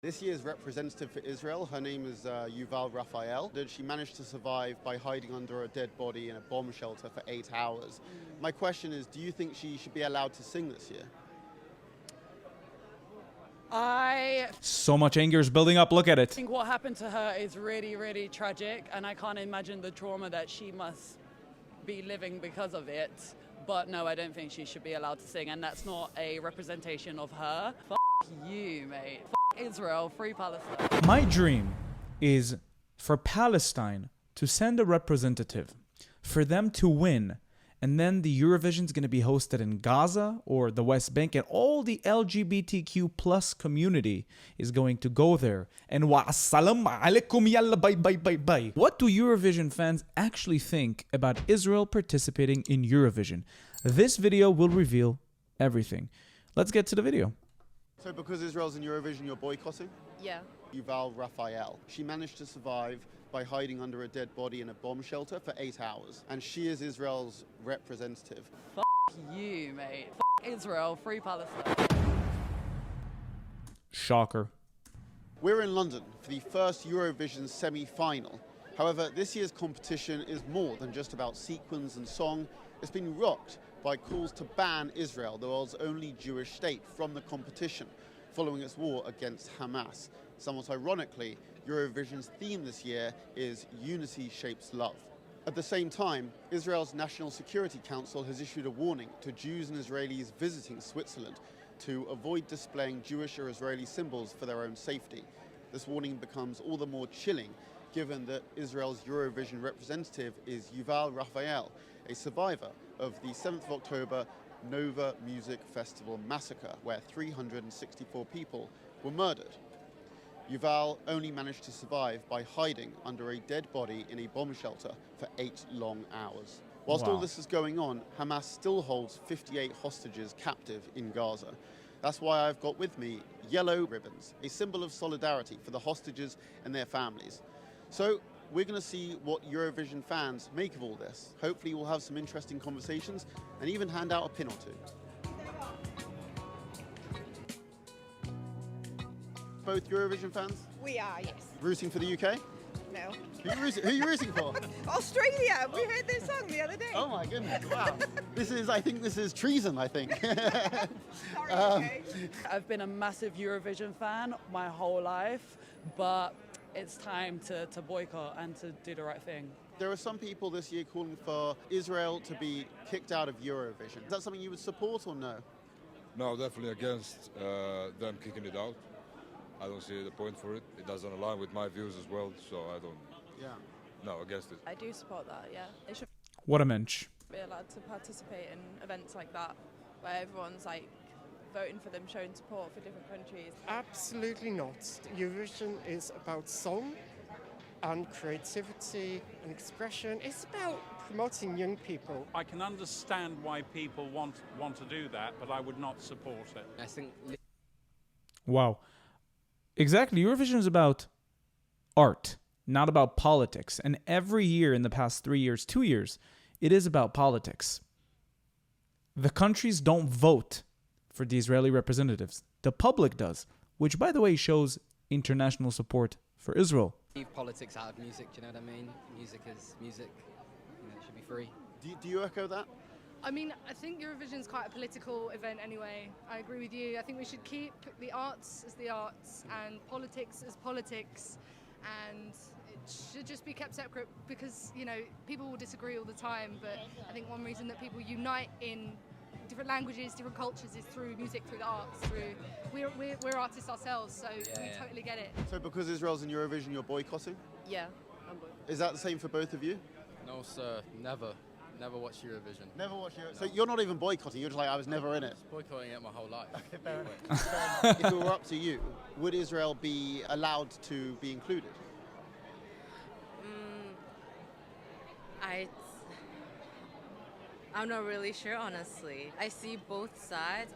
This year's representative for Israel, her name is Yuval Raphael. She managed to survive by hiding under a dead body in a bomb shelter for 8 hours. My question is, do you think she should be allowed to sing this year? So much anger is building up. Look at it. I think what happened to her is really, really tragic, and I can't imagine the trauma that she must be living because of it. But no, I don't think she should be allowed to sing, and that's not a representation of her. F you, mate. F Israel, free Palestine. My dream is for Palestine to send a representative, for them to win, and then the Eurovision is going to be hosted in Gaza or the West Bank, and all the LGBTQ plus community is going to go there. And wa assalamu alaikum, yalla bye bye bye bye. What do Eurovision fans actually think about Israel participating in Eurovision? This video will reveal everything. Let's get to the video. So because Israel's in Eurovision, you're boycotting? Yeah. Yuval Raphael. She managed to survive by hiding under a dead body in a bomb shelter for 8 hours. And she is Israel's representative. F you, mate. F Israel, free Palestine. Shocker. We're in London for the first Eurovision semi-final. However, this year's competition is more than just about sequins and song. It's been rocked by calls to ban Israel, the world's only Jewish state, from the competition, following its war against Hamas. Somewhat ironically, Eurovision's theme this year is Unity Shapes Love. At the same time, Israel's National Security Council has issued a warning to Jews and Israelis visiting Switzerland to avoid displaying Jewish or Israeli symbols for their own safety. This warning becomes all the more chilling given that Israel's Eurovision representative is Yuval Raphael, a survivor of the 7th of October Nova Music Festival massacre, where 364 people were murdered. Yuval only managed to survive by hiding under a dead body in a bomb shelter for 8 long hours. Whilst all this is going on, Hamas still holds 58 hostages captive in Gaza. That's why I've got with me yellow ribbons, a symbol of solidarity for the hostages and their families. So we're going to see what Eurovision fans make of all this. Hopefully we'll have some interesting conversations and even hand out a pin or two. Both Eurovision fans? We are, yes. Rooting for the UK? No. Who are you rooting for? Australia! We heard their song the other day. Oh my goodness, wow. I think this is treason, I think. Sorry, okay. I've been a massive Eurovision fan my whole life, but it's time to boycott and to do the right thing. There are some people this year calling for Israel to be kicked out of Eurovision. Is that something you would support or no? No, definitely against them kicking it out. I don't see the point for it. It doesn't align with my views as well, so I don't. Yeah. No, against it. I do support that, yeah. They should What a mensch. be allowed to participate in events like that, where everyone's like voting for them, showing support for different countries. Absolutely not. Eurovision is about song and creativity and expression. It's about promoting young people. I can understand why people want to do that, but I would not support it. I think. Wow. Exactly. Eurovision is about art, not about politics. And every year in the past 3 years, 2 years, it is about politics. The countries don't vote for the Israeli representatives. The public does, which, by the way, shows international support for Israel. Leave politics out of music, do you know what I mean? Music is music, it should be free. Do you echo that? I mean, I think Eurovision's quite a political event anyway. I agree with you. I think we should keep the arts as the arts and politics as politics, and it should just be kept separate because, people will disagree all the time, but I think one reason that people unite in different languages, different cultures is through music, through the arts, we're artists ourselves, so we totally get it. So because Israel's in Eurovision, you're boycotting? Yeah. Is that the same for both of you? No, sir, never. Never watched Eurovision. Never watched Eurovision. So you're not even boycotting, you're just like, I was never in it. Boycotting it my whole life. Okay, fair enough. If it were up to you, would Israel be allowed to be included? I'm not really sure, honestly. I see both sides.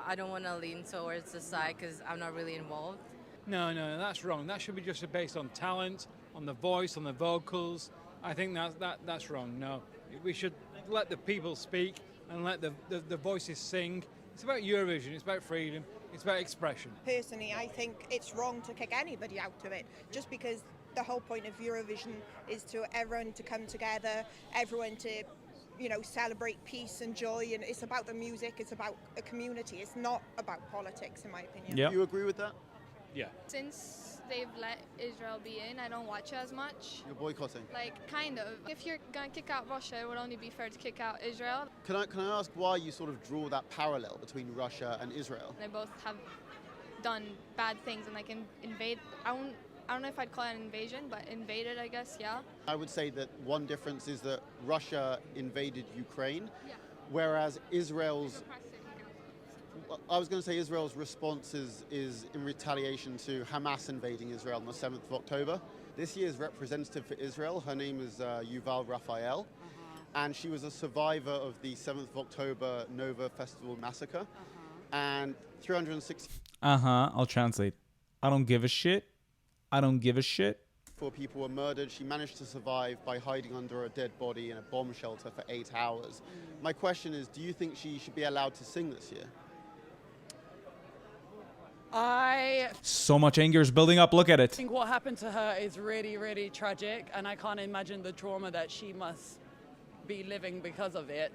I don't want to lean towards the side because I'm not really involved. No, that's wrong. That should be just based on talent, on the voice, on the vocals. I think that's wrong. No, we should let the people speak and let the voices sing. It's about Eurovision. It's about freedom. It's about expression. Personally, I think it's wrong to kick anybody out of it, just because the whole point of Eurovision is to everyone to come together, everyone to, you know, celebrate peace and joy, and it's about the music, it's about a community, it's not about politics, in my opinion. Yeah. You agree with that? Yeah. Since they've let Israel be in, I don't watch it as much. You're boycotting. Like, kind of. If you're gonna kick out Russia, it would only be fair to kick out Israel. Can I ask why you sort of draw that parallel between Russia and Israel? They both have done bad things and like invade. I don't know if I'd call it an invasion, but invaded, I guess, yeah. I would say that one difference is that Russia invaded Ukraine, Yeah. whereas Israel's response is in retaliation to Hamas invading Israel on the 7th of October. This year's representative for Israel, her name is Yuval Raphael, and she was a survivor of the 7th of October Nova Festival massacre, and 360 I'll translate. I don't give a shit. I don't give a shit. 4 people were murdered. She managed to survive by hiding under a dead body in a bomb shelter for 8 hours. My question is, do you think she should be allowed to sing this year? So much anger is building up. Look at I it. think what happened to her is really, really tragic, and I can't imagine the trauma that she must be living because of it.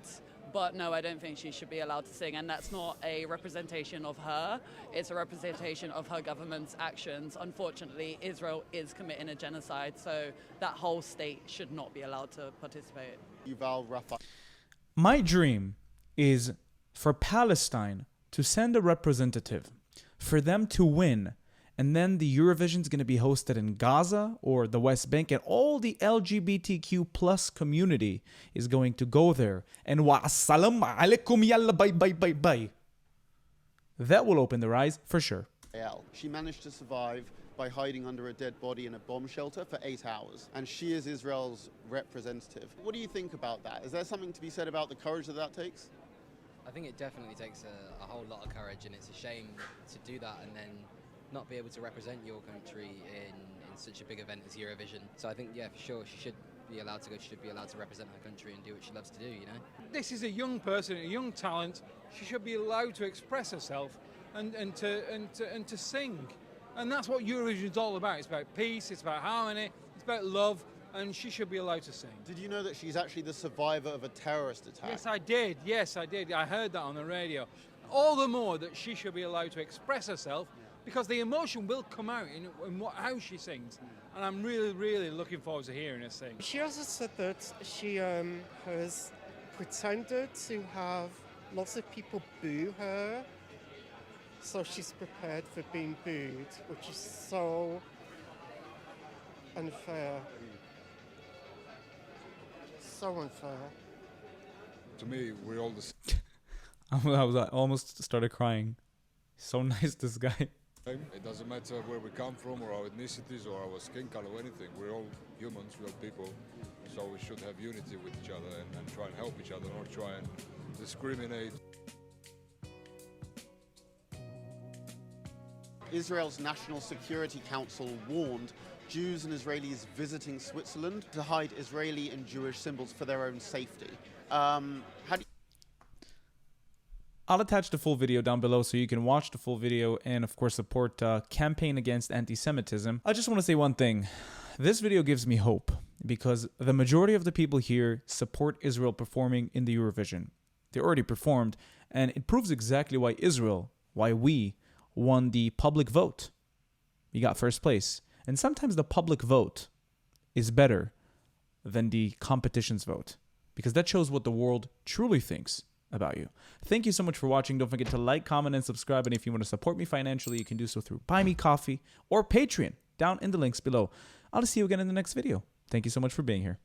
But no, I don't think she should be allowed to sing, and that's not a representation of her. It's a representation of her government's actions. Unfortunately, Israel is committing a genocide, so that whole state should not be allowed to participate. Yuval Raphael. My dream is for Palestine to send a representative, for them to win, and then the Eurovision is going to be hosted in Gaza or the West Bank, and all the LGBTQ plus community is going to go there. And wa assalamu alaikum yalla bye bye bye bye. That will open their eyes for sure. She managed to survive by hiding under a dead body in a bomb shelter for 8 hours, and she is Israel's representative. What do you think about that? Is there something to be said about the courage that takes? I think it definitely takes a whole lot of courage, and it's a shame to do that and then not be able to represent your country in such a big event as Eurovision. So I think, yeah, for sure, she should be allowed to go. She should be allowed to represent her country and do what she loves to do, you know? This is a young person, a young talent. She should be allowed to express herself and to sing. And that's what Eurovision is all about. It's about peace, it's about harmony, it's about love, and she should be allowed to sing. Did you know that she's actually the survivor of a terrorist attack? Yes, I did. Yes, I did. I heard that on the radio. All the more that she should be allowed to express herself, because the emotion will come out in how she sings. And I'm really, really looking forward to hearing her sing. She also said that she has pretended to have lots of people boo her, so she's prepared for being booed, which is so unfair. So unfair. To me, we're all the same. I almost started crying. So nice, this guy. It doesn't matter where we come from or our ethnicities or our skin color or anything. We're all humans, we're all people. So we should have unity with each other and try and help each other, not try and discriminate. Israel's National Security Council warned Jews and Israelis visiting Switzerland to hide Israeli and Jewish symbols for their own safety. I'll attach the full video down below so you can watch the full video and, of course, support campaign against anti-Semitism. I just want to say one thing. This video gives me hope because the majority of the people here support Israel performing in the Eurovision. They already performed, and it proves exactly why we won the public vote. We got first place. And sometimes the public vote is better than the competition's vote because that shows what the world truly thinks about you. Thank you so much for watching. Don't forget to like, comment, and subscribe. And if you want to support me financially, you can do so through Buy Me Coffee or Patreon down in the links below. I'll see you again in the next video. Thank you so much for being here.